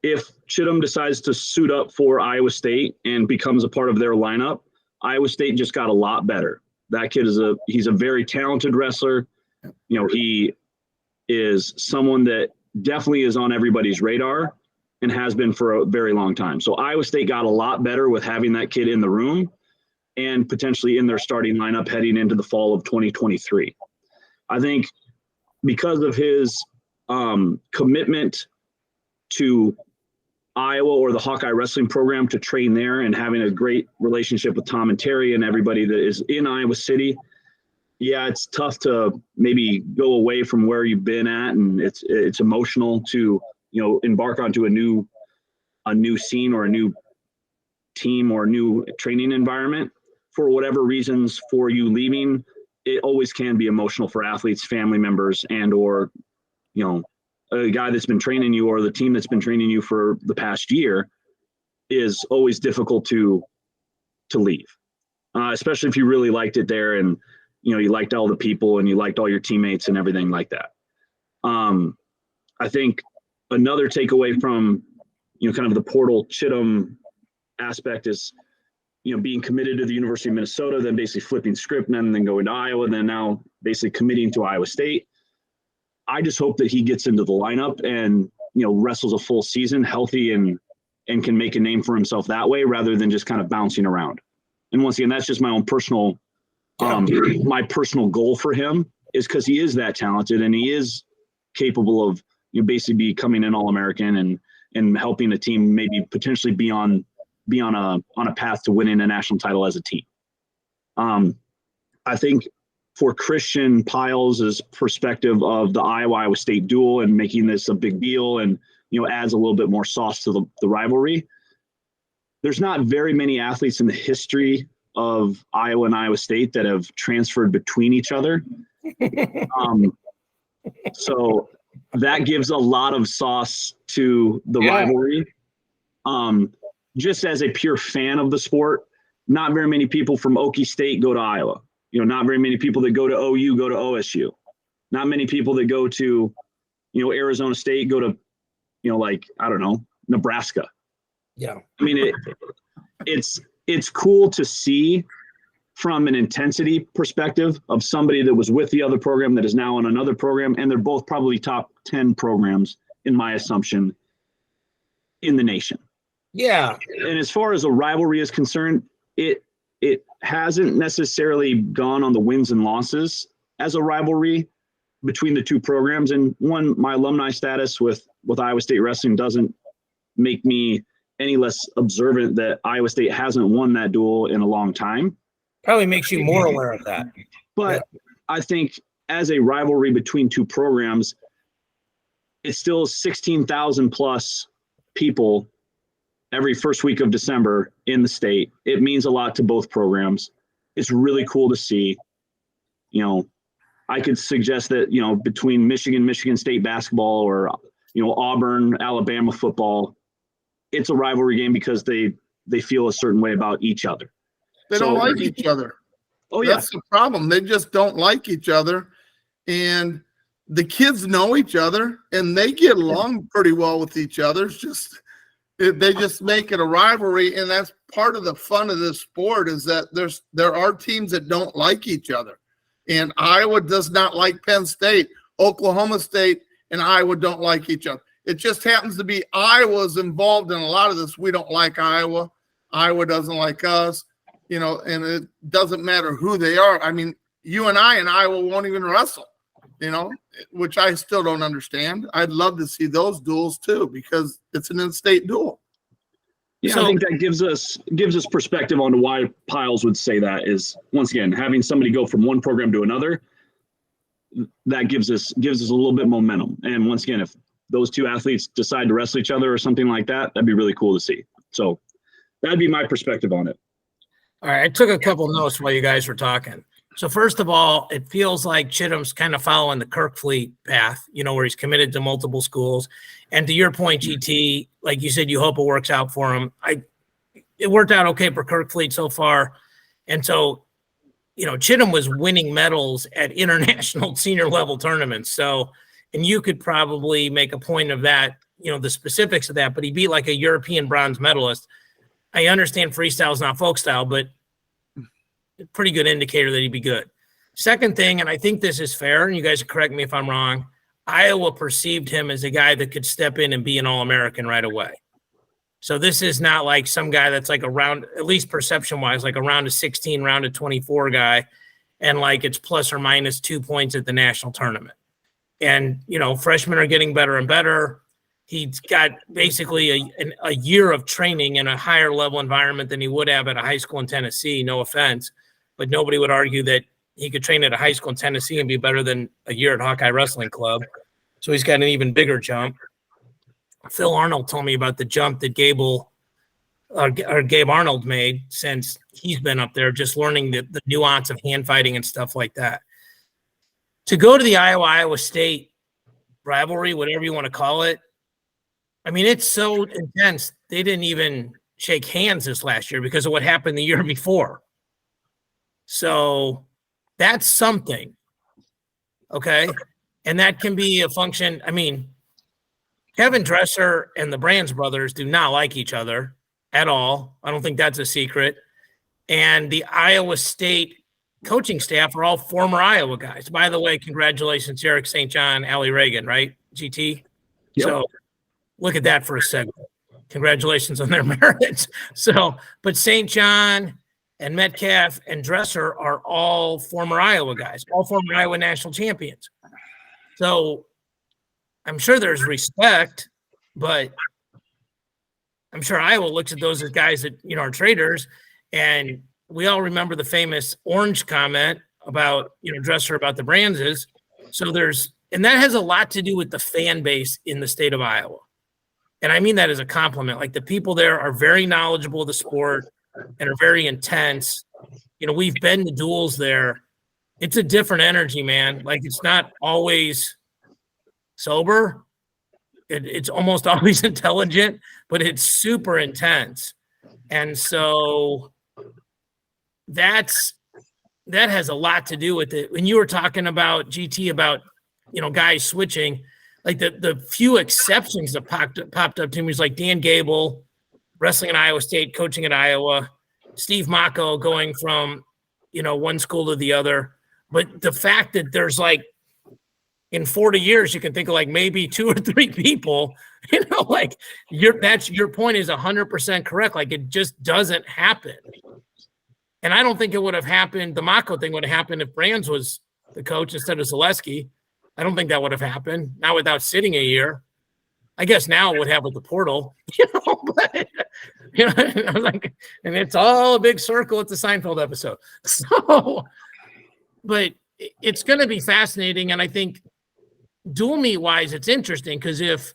if Chittum decides to suit up for Iowa State and becomes a part of their lineup, Iowa State just got a lot better. That kid he's a very talented wrestler. He is someone that definitely is on everybody's radar and has been for a very long time. So Iowa State got a lot better with having that kid in the room and potentially in their starting lineup heading into the fall of 2023. I think because of his commitment to Iowa or the Hawkeye Wrestling Program to train there and having a great relationship with Tom and Terry and everybody that is in Iowa City, it's tough to maybe go away from where you've been at, and it's emotional to embark onto a new scene or a new team or new training environment, for whatever reasons for you leaving, it always can be emotional for athletes, family members, and or, you know, a guy that's been training you or the team that's been training you for the past year is always difficult to leave, especially if you really liked it there and, you know, you liked all the people and you liked all your teammates and everything like that. I think another takeaway from, you know, kind of the portal Chittum aspect is, you know, being committed to the University of Minnesota, then basically flipping script and then going to Iowa, then now basically committing to Iowa State. I just hope that he gets into the lineup and, you know, wrestles a full season healthy and can make a name for himself that way rather than just kind of bouncing around. And once again, that's just my own personal, my personal goal for him is because he is that talented and he is capable of, you know, basically becoming an All-American and helping a team maybe potentially be on a path to winning a national title as a team. I think for Christian Piles' perspective of the Iowa State duel and making this a big deal and, you know, adds a little bit more sauce to the rivalry. There's not very many athletes in the history of Iowa and Iowa State that have transferred between each other. So that gives a lot of sauce to the rivalry. Just as a pure fan of the sport, not very many people from Okie State go to Iowa. You know, not very many people that go to OU go to OSU. Not many people that go to, you know, Arizona State go to, you know, like, I don't know, Nebraska. Yeah. I mean, it's cool to see from an intensity perspective of somebody that was with the other program that is now on another program, and they're both probably top 10 programs, in my assumption, in the nation. Yeah. And as far as a rivalry is concerned, it hasn't necessarily gone on the wins and losses as a rivalry between the two programs. And one, my alumni status with Iowa State wrestling doesn't make me any less observant that Iowa State hasn't won that duel in a long time. Probably makes you more aware of that. But I think as a rivalry between two programs, it's still 16,000 plus people every first week of December in the state. It means a lot to both programs. It's really cool to see. You know, I could suggest that, you know, between Michigan State basketball or, you know, Auburn, Alabama football, it's a rivalry game because they feel a certain way about each other. They don't like each other. Oh, yeah. That's the problem. They just don't like each other. And the kids know each other and they get along pretty well with each other. It's just, they just make it a rivalry. And that's part of the fun of this sport is that there are teams that don't like each other. And Iowa does not like Penn State. Oklahoma State and Iowa don't like each other. It just happens to be Iowa's involved in a lot of this. We don't like Iowa. Iowa doesn't like us, you know, and it doesn't matter who they are. I mean, you and I in Iowa won't even wrestle, you know, which I still don't understand. I'd love to see those duels too, because it's an in-state duel. Yeah, so, I think that gives us perspective on why Piles would say that is, once again, having somebody go from one program to another, that gives us a little bit momentum. And once again, if those two athletes decide to wrestle each other or something like that, that'd be really cool to see. So that'd be my perspective on it. All right. I took a couple notes while you guys were talking. So first of all, it feels like Chittum's kind of following the Kirkfleet path, you know, where he's committed to multiple schools. And to your point, GT, like you said, you hope it works out for him. It worked out okay for Kirkfleet so far. And so, you know, Chittum was winning medals at international senior level tournaments. So, and you could probably make a point of that, you know, the specifics of that, but he beat like a European bronze medalist. I understand freestyle is not folk style, but a pretty good indicator that he'd be good. Second thing, and I think this is fair, and you guys correct me if I'm wrong, Iowa perceived him as a guy that could step in and be an All-American right away. So this is not like some guy that's like around, at least perception-wise, like a round of 16, round of 24 guy, and like it's plus or minus 2 points at the national tournament. And, you know, freshmen are getting better and better. He's got basically a year of training in a higher level environment than he would have at a high school in Tennessee, no offense. But nobody would argue that he could train at a high school in Tennessee and be better than a year at Hawkeye Wrestling Club. So he's got an even bigger jump. Phil Arnold told me about the jump that Gable or Gabe Arnold made since he's been up there, just learning the nuance of hand fighting and stuff like that. To go to the Iowa State rivalry, whatever you want to call it, I mean, it's so intense. They didn't even shake hands this last year because of what happened the year before. So that's something. Okay. And that can be a function. I mean, Kevin Dresser and the Brands brothers do not like each other at all. I don't think that's a secret. And the Iowa State coaching staff are all former Iowa guys. By the way, congratulations, Eric St. John, Allie Reagan, right? GT. Yep. So look at that for a second. Congratulations on their merits. So, but St. John and Metcalf and Dresser are all former Iowa guys, all former Iowa national champions. So I'm sure there's respect, but I'm sure Iowa looks at those as guys that, are traitors. And we all remember the famous orange comment about, Dresser about the Brandses. So and that has a lot to do with the fan base in the state of Iowa. And I mean that as a compliment. Like, the people there are very knowledgeable of the sport and are very intense. We've been to duels there. It's a different energy, man. Like, it's not always sober. It's almost always intelligent, but it's super intense. And so that has a lot to do with it. When you were talking about GT, about, guys switching, like the few exceptions that popped up to me was like Dan Gable, wrestling at Iowa State, coaching at Iowa, Steve Mocco going from, one school to the other. But the fact that there's like, in 40 years, you can think of like maybe 2 or 3 people, like your point is 100% correct. Like, it just doesn't happen. And I don't think it would have happened. The Mocco thing would have happened if Brands was the coach instead of Zaleski. I don't think that would have happened. Not without sitting a year. I guess now it would have with the portal, but I was like, and it's all a big circle. It's a Seinfeld episode. So, but it's going to be fascinating. And I think dual meet wise, it's interesting because if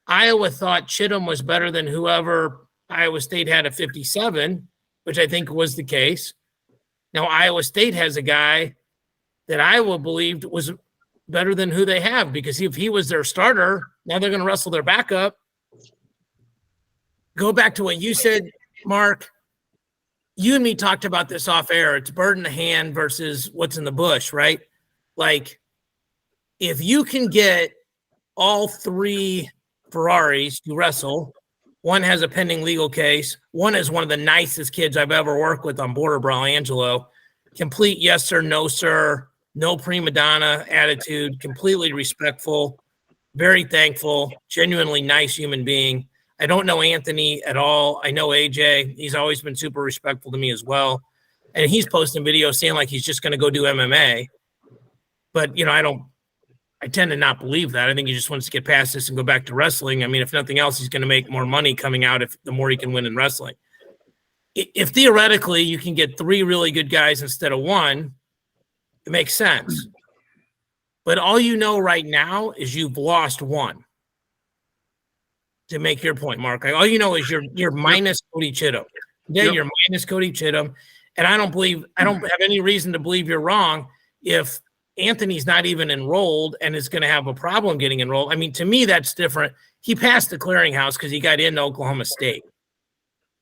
Iowa thought Chittum was better than whoever Iowa State had at 57, which I think was the case. Now Iowa State has a guy that Iowa believed was better than who they have, because if he was their starter, now they're going to wrestle their backup. Go back to what you said, Mark. You and me talked about this off air. It's bird in the hand versus what's in the bush, right? Like, if you can get all 3 Ferraris to wrestle, one has a pending legal case. One is one of the nicest kids I've ever worked with on Border Brawl, Angelo. Complete yes sir, no sir, no prima donna attitude, completely respectful, very thankful, genuinely nice human being. I don't know Anthony at all. I know AJ. He's always been super respectful to me as well. And he's posting videos saying like he's just going to go do MMA. But, I tend to not believe that. I think he just wants to get past this and go back to wrestling. I mean, if nothing else, he's going to make more money coming out the more he can win in wrestling. If theoretically you can get 3 really good guys instead of 1, it makes sense. But all you know right now is you've lost 1. To make your point, Mark, all you know is you're minus Cody Chittum. Yeah, yep. You're minus Cody Chittum. And I don't have any reason to believe you're wrong if Anthony's not even enrolled and is going to have a problem getting enrolled. I mean, to me, that's different. He passed the clearinghouse because he got into Oklahoma State.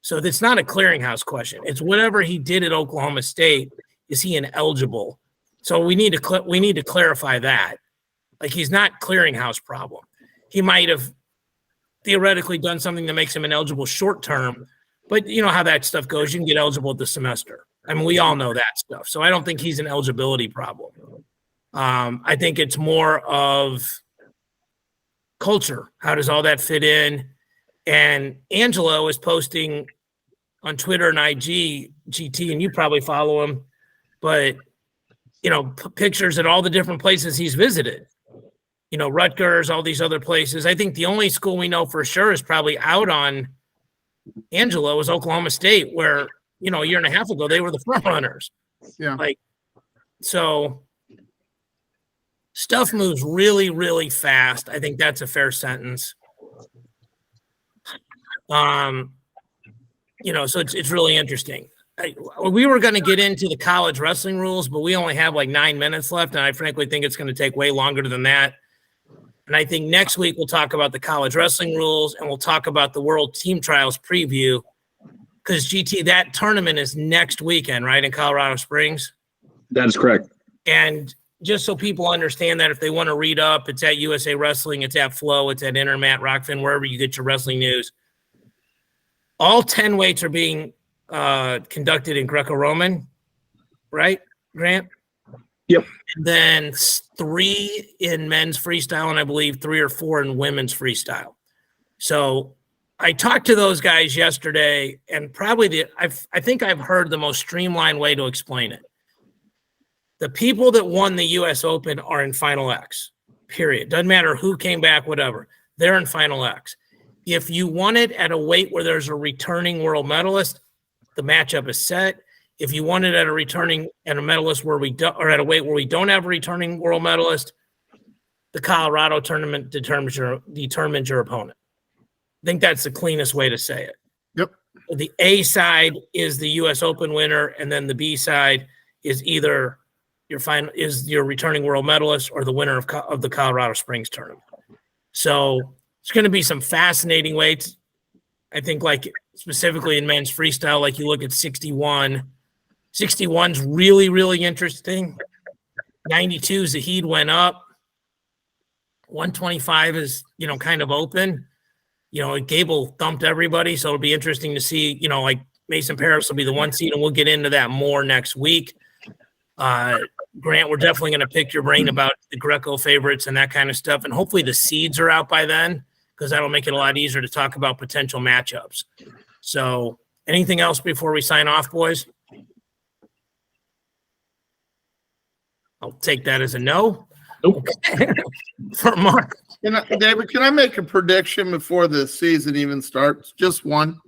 So it's not a clearinghouse question. It's whatever he did at Oklahoma State. Is he ineligible? So we need to clarify that. Like, he's not clearinghouse problem. He might have theoretically done something that makes him ineligible short term, but you know how that stuff goes. You can get eligible at the semester. I mean, we all know that stuff. So I don't think he's an eligibility problem. I think it's more of culture. How does all that fit in? And Angelo is posting on Twitter and IG, GT, and you probably follow him, but pictures at all the different places he's visited. Rutgers, all these other places. I think the only school we know for sure is probably out on Angelo is Oklahoma State, where, a year and a half ago, they were the front runners. Yeah. So stuff moves really, really fast. I think that's a fair sentence. so it's really interesting. We were going to get into the college wrestling rules, but we only have like 9 minutes left. And I frankly think it's going to take way longer than that. And I think next week we'll talk about the college wrestling rules and we'll talk about the World Team Trials preview. Because GT, that tournament is next weekend, right, in Colorado Springs? That is correct. And just so people understand that if they want to read up, it's at USA Wrestling, it's at Flow, it's at Intermat, Rockfin, wherever you get your wrestling news. All 10 weights are being conducted in Greco-Roman, right, Grant? Yep. And then 3 in men's freestyle, and I believe 3 or 4 in women's freestyle. So I talked to those guys yesterday, and probably I think I've heard the most streamlined way to explain it. The people that won the U.S. Open are in Final X, period. Doesn't matter who came back, whatever. They're in Final X. If you won it at a weight where there's a returning world medalist, the matchup is set. If you won it at a medalist where or at a weight where we don't have a returning world medalist, the Colorado tournament determines your opponent. I think that's the cleanest way to say it. Yep. The A side is the U.S. Open winner, and then the B side is either your returning world medalist or the winner of the Colorado Springs tournament. So it's going to be some fascinating weights. I think, like specifically in men's freestyle, like you look at 61. 61's really, really interesting. 92, Zahid went up. 125 is, kind of open. Gable thumped everybody, so it'll be interesting to see, like Mason Paris will be the 1 seed, and we'll get into that more next week. Grant, we're definitely going to pick your brain about the Greco favorites and that kind of stuff, and hopefully the seeds are out by then, because that'll make it a lot easier to talk about potential matchups. So anything else before we sign off, boys? I'll take that as a no. Nope. Okay. For Mark. David, can I make a prediction before the season even starts? Just one.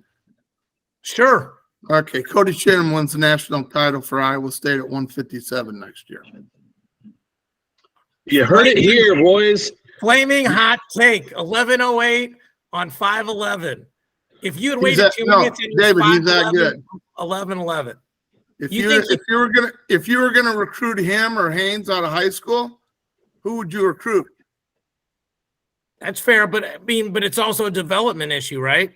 Sure. Okay. Cody Chittum wins the national title for Iowa State at 157 next year. You heard it here, boys. Flaming hot take. 11:08 on 5:11. If you had waited 2 minutes, David, he's that good. 11:11. If you were gonna recruit him or Haynes out of high school, who would you recruit? That's fair, but it's also a development issue, right?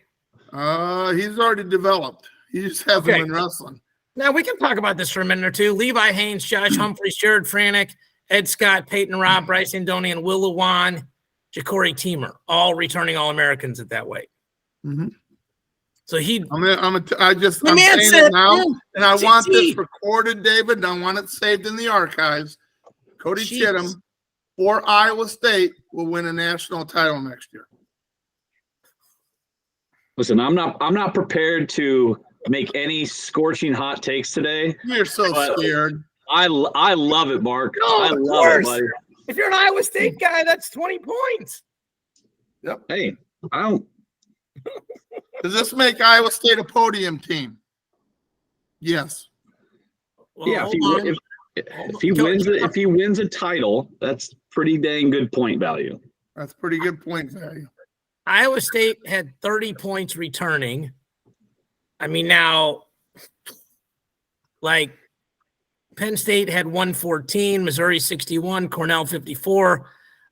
He's already developed. He just hasn't been wrestling. Now we can talk about this for a minute or two. Levi Haynes, Josh Humphreys, Jared Franick, Ed Scott, Peyton Robb, Bryson Donian, Will Lewan, Ja'Cory Teamer, all returning All-Americans at that weight. Mm-hmm. So I'm saying it now, and I want this recorded, David, and I want it saved in the archives. Cody Chittum for Iowa State will win a national title next year. Listen, I'm not prepared to make any scorching hot takes today. You're so scared. I love it, Mark. No, I love it, buddy. If you're an Iowa State guy, that's 20 points. Yep. Hey, I don't. Does this make Iowa State a podium team? Yes. Well, yeah, if he wins a title, that's pretty dang good point value. That's pretty good point value. Iowa State had 30 points returning. I mean, now, like, Penn State had 114, Missouri 61, Cornell 54,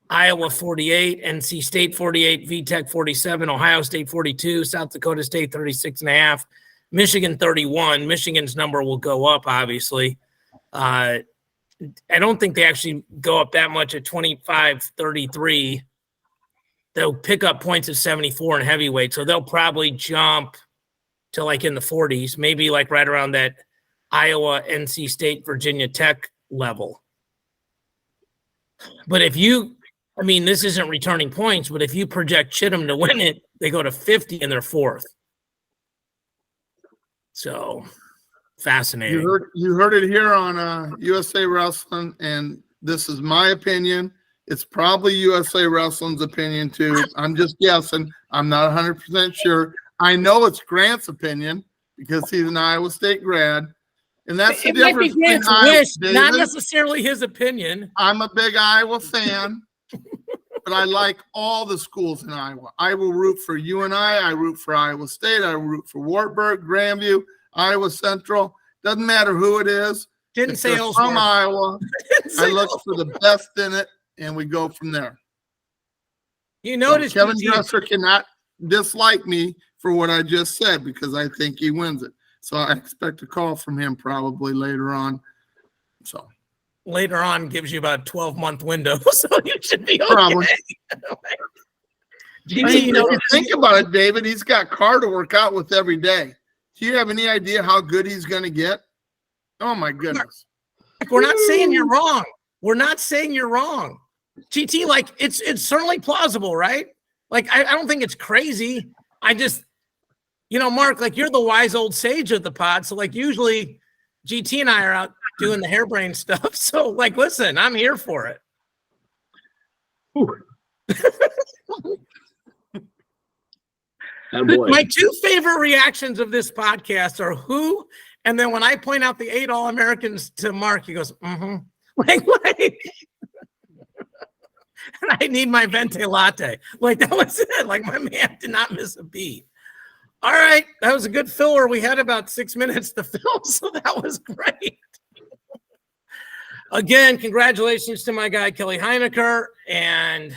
Iowa 48, NC State 48, VTech 47, Ohio State 42, South Dakota State 36.5, Michigan 31. Michigan's number will go up, obviously. I don't think they actually go up that much at 25-33. They'll pick up points at 74 in heavyweight, so they'll probably jump to like in the 40s, maybe like right around that Iowa, NC State, Virginia Tech level. But this isn't returning points, but if you project Chittum to win it, they go to 50 and they're fourth. So fascinating. You heard it here on USA Wrestling, and this is my opinion. It's probably USA Wrestling's opinion too. I'm just guessing. I'm not 100% sure. I know it's Grant's opinion because he's an Iowa State grad. And that's the difference between Iowa, not necessarily his opinion. I'm a big Iowa fan. but I like all the schools in Iowa. I will root for UNI. I root for Iowa State. I root for Wartburg, Grandview, Iowa Central. Doesn't matter who it is. Didn't If say they're Ellsworth. from Iowa. I look for the best in it, and we go from there. You notice Kevin GT Dresser cannot dislike me for what I just said because I think he wins it. So I expect a call from him probably later on. So later on gives you about a 12-month window, so you should be okay. Probably. GT, I mean, you know, if you think about it, David, he's got Carr to work out with every day. Do you have any idea how good he's going to get? Oh my goodness. we're not saying you're wrong. We're not saying you're wrong. GT, like it's certainly plausible, right? Like I don't think it's crazy. I just, Mark, like you're the wise old sage of the pod. So like usually GT and I are out doing the harebrained stuff. So like, listen, I'm here for it. My two favorite reactions of this podcast are who, and then when I point out the 8 All-Americans to Mark, he goes, like, and I need my venti latte. Like, that was it. Like, my man did not miss a beat. All right. That was a good filler. We had about 6 minutes to fill, so that was great. Again, congratulations to my guy, Kelly Heinecker. And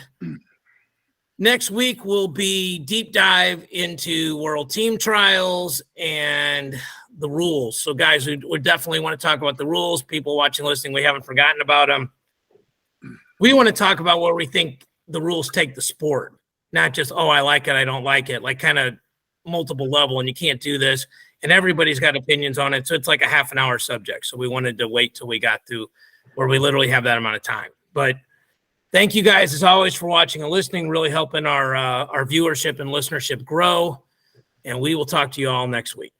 next week will be deep dive into World Team Trials and the rules. So, guys, we definitely want to talk about the rules. People watching, listening, we haven't forgotten about them. We want to talk about where we think the rules take the sport, not just, I like it, I don't like it, like kind of multiple level, and you can't do this. And everybody's got opinions on it. So it's like a half an hour subject. So we wanted to wait till we got to where we literally have that amount of time. But thank you guys, as always, for watching and listening, really helping our viewership and listenership grow. And we will talk to you all next week.